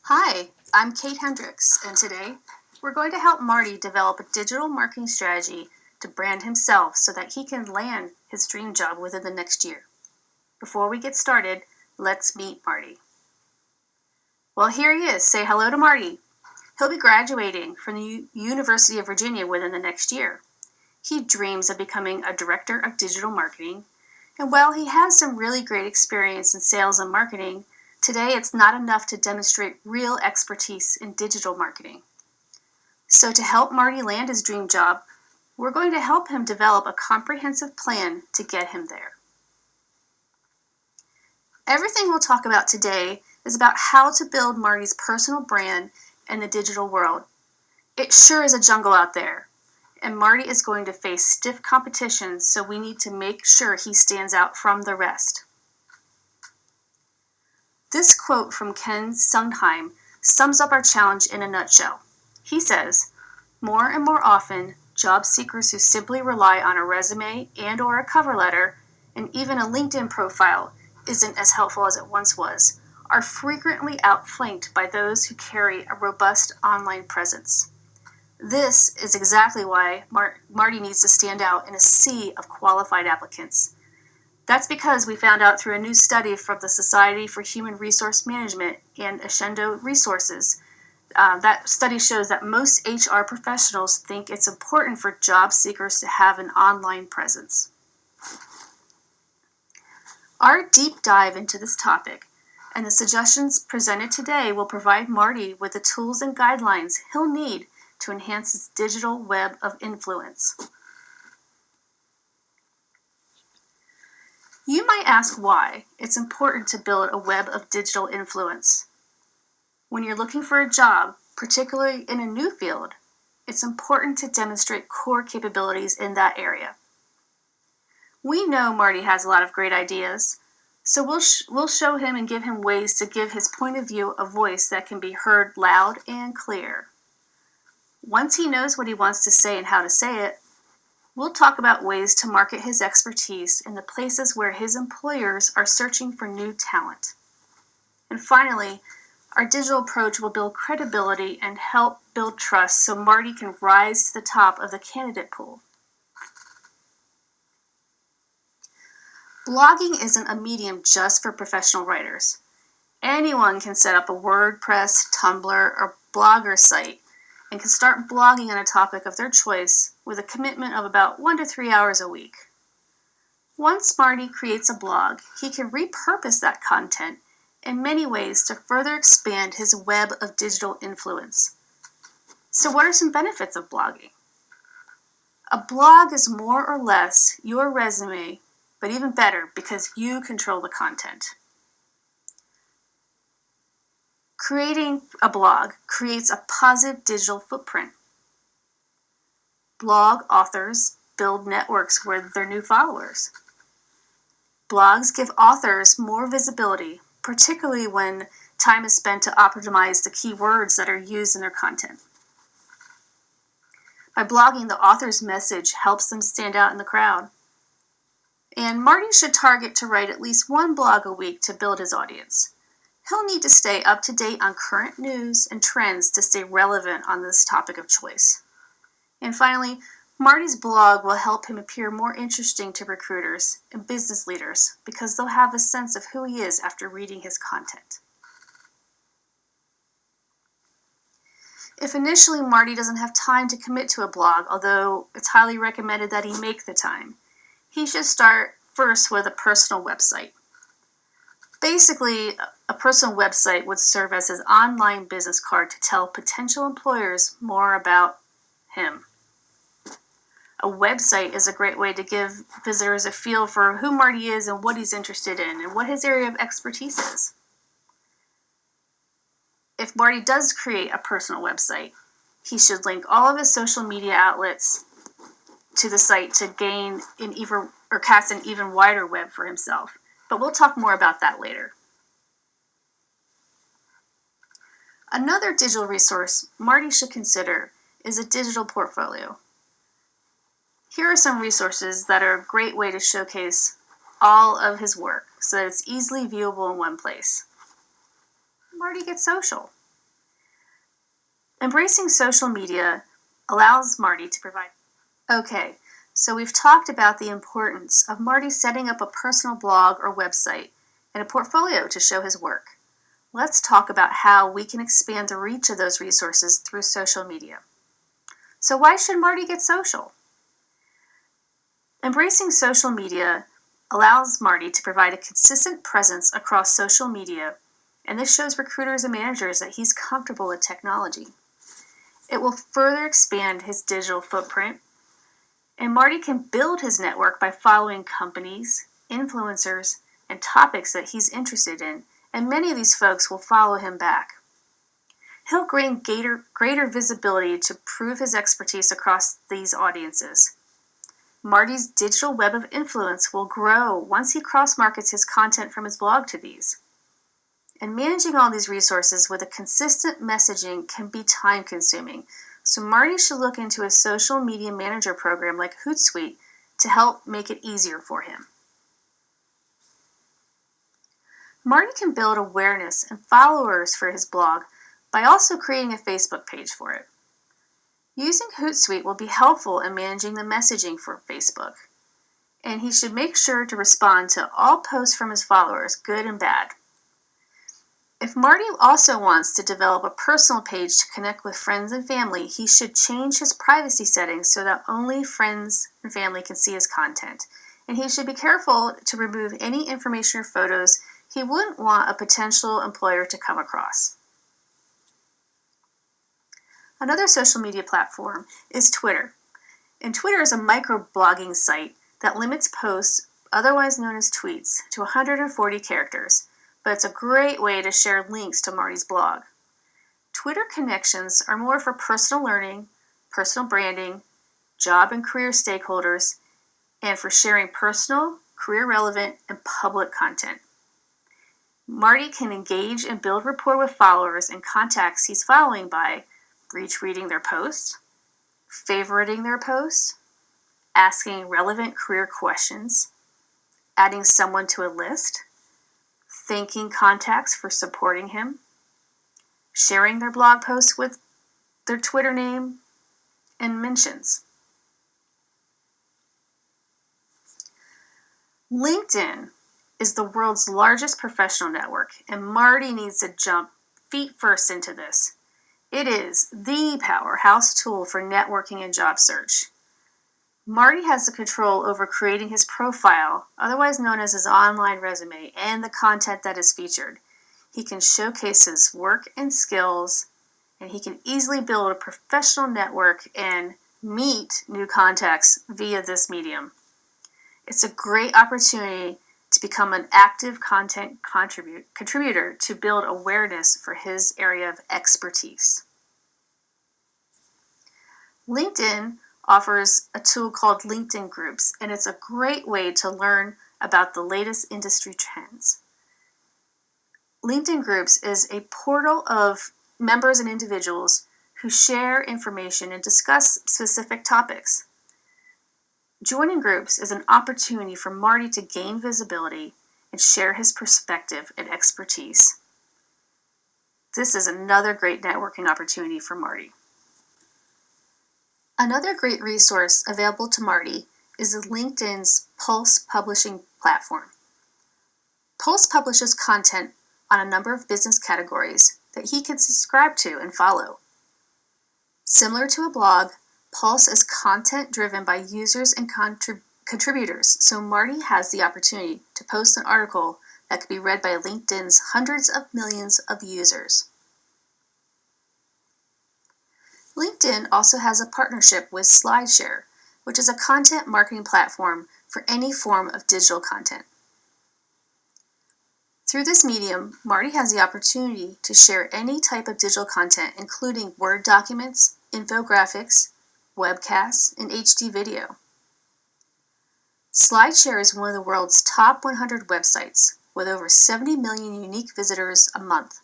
Hi, I'm Kate Hendricks, and today we're going to help Marty develop a digital marketing strategy to brand himself so that he can land his dream job within the next year. Before we get started, let's meet Marty. Well, here he is. Say hello to Marty. He'll be graduating from the University of Virginia within the next year. He dreams of becoming a director of digital marketing, and while he has some really great experience in sales and marketing, today it's not enough to demonstrate real expertise in digital marketing. So to help Marty land his dream job, we're going to help him develop a comprehensive plan to get him there. Everything we'll talk about today is about how to build Marty's personal brand in the digital world. It sure is a jungle out there, and Marty is going to face stiff competition, so we need to make sure he stands out from the rest. This quote from Ken Sundheim sums up our challenge in a nutshell. He says, "More and more often, job seekers who simply rely on a resume and/or a cover letter, and even a LinkedIn profile isn't as helpful as it once was, are frequently outflanked by those who carry a robust online presence. This is exactly why Marty needs to stand out in a sea of qualified applicants. That's because we found out through a new study from the Society for Human Resource Management and Ascendo Resources. That study shows that most HR professionals think it's important for job seekers to have an online presence." Our deep dive into this topic and the suggestions presented today will provide Marty with the tools and guidelines he'll need to enhance his digital web of influence. You might ask why it's important to build a web of digital influence. When you're looking for a job, particularly in a new field, it's important to demonstrate core capabilities in that area. We know Marty has a lot of great ideas, so we'll show him and give him ways to give his point of view a voice that can be heard loud and clear. Once he knows what he wants to say and how to say it, we'll talk about ways to market his expertise in the places where his employers are searching for new talent. And finally, our digital approach will build credibility and help build trust so Marty can rise to the top of the candidate pool. Blogging isn't a medium just for professional writers. Anyone can set up a WordPress, Tumblr, or Blogger site and can start blogging on a topic of their choice with a commitment of about 1 to 3 hours a week. Once Marty creates a blog, he can repurpose that content in many ways to further expand his web of digital influence. So what are some benefits of blogging? A blog is more or less your resume, but even better because you control the content. Creating a blog creates a positive digital footprint. Blog authors build networks with their new followers. Blogs give authors more visibility, particularly when time is spent to optimize the keywords that are used in their content. By blogging, the author's message helps them stand out in the crowd. And Marty should target to write at least one blog a week to build his audience. He'll need to stay up to date on current news and trends to stay relevant on this topic of choice. And finally, Marty's blog will help him appear more interesting to recruiters and business leaders because they'll have a sense of who he is after reading his content. If initially Marty doesn't have time to commit to a blog, although it's highly recommended that he make the time, he should start first with a personal website. Basically, a personal website would serve as his online business card to tell potential employers more about him. A website is a great way to give visitors a feel for who Marty is and what he's interested in and what his area of expertise is. If Marty does create a personal website, he should link all of his social media outlets to the site to gain cast an even wider web for himself. But we'll talk more about that later. Another digital resource Marty should consider is a digital portfolio. Here are some resources that are a great way to showcase all of his work so that it's easily viewable in one place. Marty Get Social. Embracing social media allows Marty to provide. Okay, so we've talked about the importance of Marty setting up a personal blog or website and a portfolio to show his work. Let's talk about how we can expand the reach of those resources through social media. So why should Marty get social? Embracing social media allows Marty to provide a consistent presence across social media, and this shows recruiters and managers that he's comfortable with technology. It will further expand his digital footprint, and Marty can build his network by following companies, influencers, and topics that he's interested in, and many of these folks will follow him back. He'll gain greater visibility to prove his expertise across these audiences. Marty's digital web of influence will grow once he cross-markets his content from his blog to these. And managing all these resources with a consistent messaging can be time-consuming, so Marty should look into a social media manager program like Hootsuite to help make it easier for him. Marty can build awareness and followers for his blog by also creating a Facebook page for it. Using Hootsuite will be helpful in managing the messaging for Facebook, and he should make sure to respond to all posts from his followers, good and bad. If Marty also wants to develop a personal page to connect with friends and family, he should change his privacy settings so that only friends and family can see his content, and he should be careful to remove any information or photos he wouldn't want a potential employer to come across. Another social media platform is Twitter. And Twitter is a microblogging site that limits posts, otherwise known as tweets, to 140 characters, but it's a great way to share links to Marty's blog. Twitter connections are more for personal learning, personal branding, job and career stakeholders, and for sharing personal, career-relevant, and public content. Marty can engage and build rapport with followers and contacts he's following by retweeting their posts, favoriting their posts, asking relevant career questions, adding someone to a list, thanking contacts for supporting him, sharing their blog posts with their Twitter name, and mentions. LinkedIn is the world's largest professional network, and Marty needs to jump feet first into this. It is the powerhouse tool for networking and job search. Marty has the control over creating his profile, otherwise known as his online resume, and the content that is featured. He can showcase his work and skills, and he can easily build a professional network and meet new contacts via this medium. It's a great opportunity to become an active content contributor to build awareness for his area of expertise. LinkedIn offers a tool called LinkedIn Groups, and it's a great way to learn about the latest industry trends. LinkedIn Groups is a portal of members and individuals who share information and discuss specific topics. Joining groups is an opportunity for Marty to gain visibility and share his perspective and expertise. This is another great networking opportunity for Marty. Another great resource available to Marty is LinkedIn's Pulse publishing platform. Pulse publishes content on a number of business categories that he can subscribe to and follow. Similar to a blog, Pulse is content driven by users and contributors, so Marty has the opportunity to post an article that could be read by LinkedIn's hundreds of millions of users. LinkedIn also has a partnership with SlideShare, which is a content marketing platform for any form of digital content. Through this medium, Marty has the opportunity to share any type of digital content, including Word documents, infographics, webcasts, and HD video. SlideShare is one of the world's top 100 websites, with over 70 million unique visitors a month.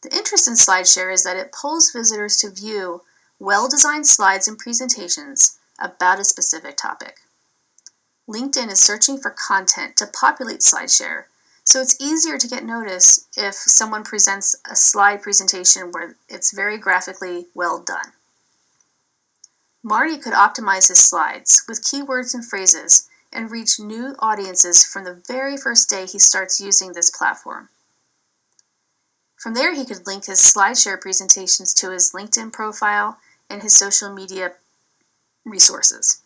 The interest in SlideShare is that it pulls visitors to view well-designed slides and presentations about a specific topic. LinkedIn is searching for content to populate SlideShare, So it's easier to get noticed if someone presents a slide presentation where it's very graphically well done. Marty could optimize his slides with keywords and phrases and reach new audiences from the very first day he starts using this platform. From there, he could link his SlideShare presentations to his LinkedIn profile and his social media resources.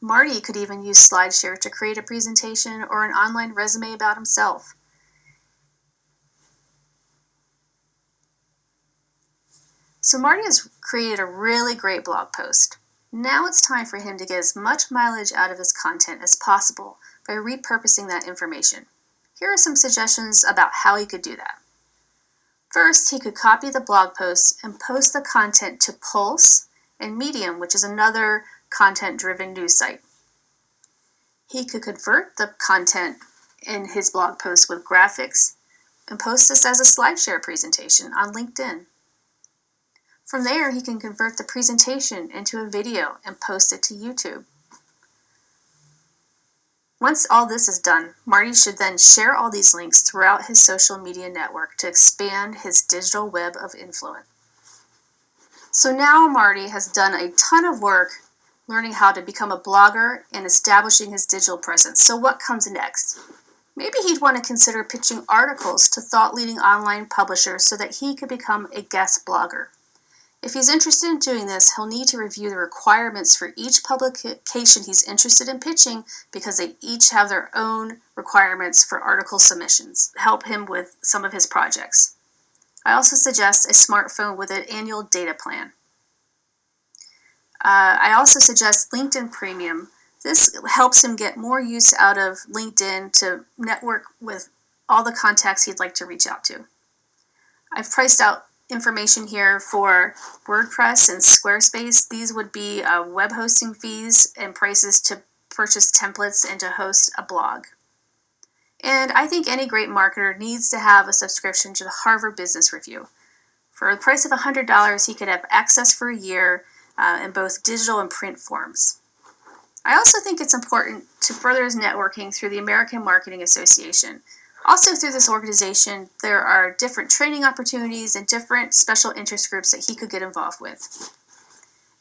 Marty could even use SlideShare to create a presentation or an online resume about himself. So Marty has created a really great blog post. Now it's time for him to get as much mileage out of his content as possible by repurposing that information. Here are some suggestions about how he could do that. First, he could copy the blog post and post the content to Pulse and Medium, which is another content-driven news site. He could convert the content in his blog post with graphics and post this as a SlideShare presentation on LinkedIn. From there, he can convert the presentation into a video and post it to YouTube. Once all this is done, Marty should then share all these links throughout his social media network to expand his digital web of influence. So now Marty has done a ton of work learning how to become a blogger and establishing his digital presence. So what comes next? Maybe he'd want to consider pitching articles to thought-leading online publishers so that he could become a guest blogger. If he's interested in doing this, he'll need to review the requirements for each publication he's interested in pitching, because they each have their own requirements for article submissions to help him with some of his projects. I also suggest a smartphone with an annual data plan. I also suggest LinkedIn Premium. This helps him get more use out of LinkedIn to network with all the contacts he'd like to reach out to. I've priced out information here for WordPress and Squarespace. These would be web hosting fees and prices to purchase templates and to host a blog. And I think any great marketer needs to have a subscription to the Harvard Business Review. For the price of $100, he could have access for a year in both digital and print forms. I also think it's important to further his networking through the American Marketing Association. Also through this organization, there are different training opportunities and different special interest groups that he could get involved with.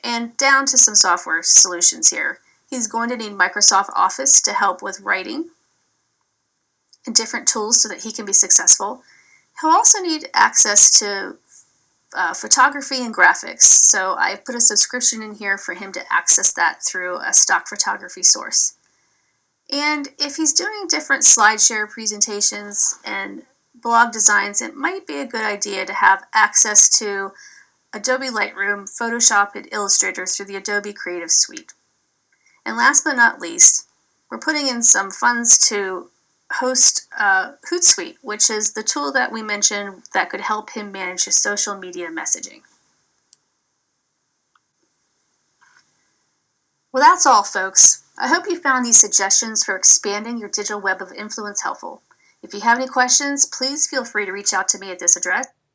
And down to some software solutions here. He's going to need Microsoft Office to help with writing and different tools so that he can be successful. He'll also need access to photography and graphics. So I put a subscription in here for him to access that through a stock photography source. And if he's doing different SlideShare presentations and blog designs, it might be a good idea to have access to Adobe Lightroom, Photoshop, and Illustrator through the Adobe Creative Suite. And last but not least, we're putting in some funds to host Hootsuite, which is the tool that we mentioned that could help him manage his social media messaging. Well, that's all, folks. I hope you found these suggestions for expanding your digital web of influence helpful. If you have any questions, please feel free to reach out to me at this address.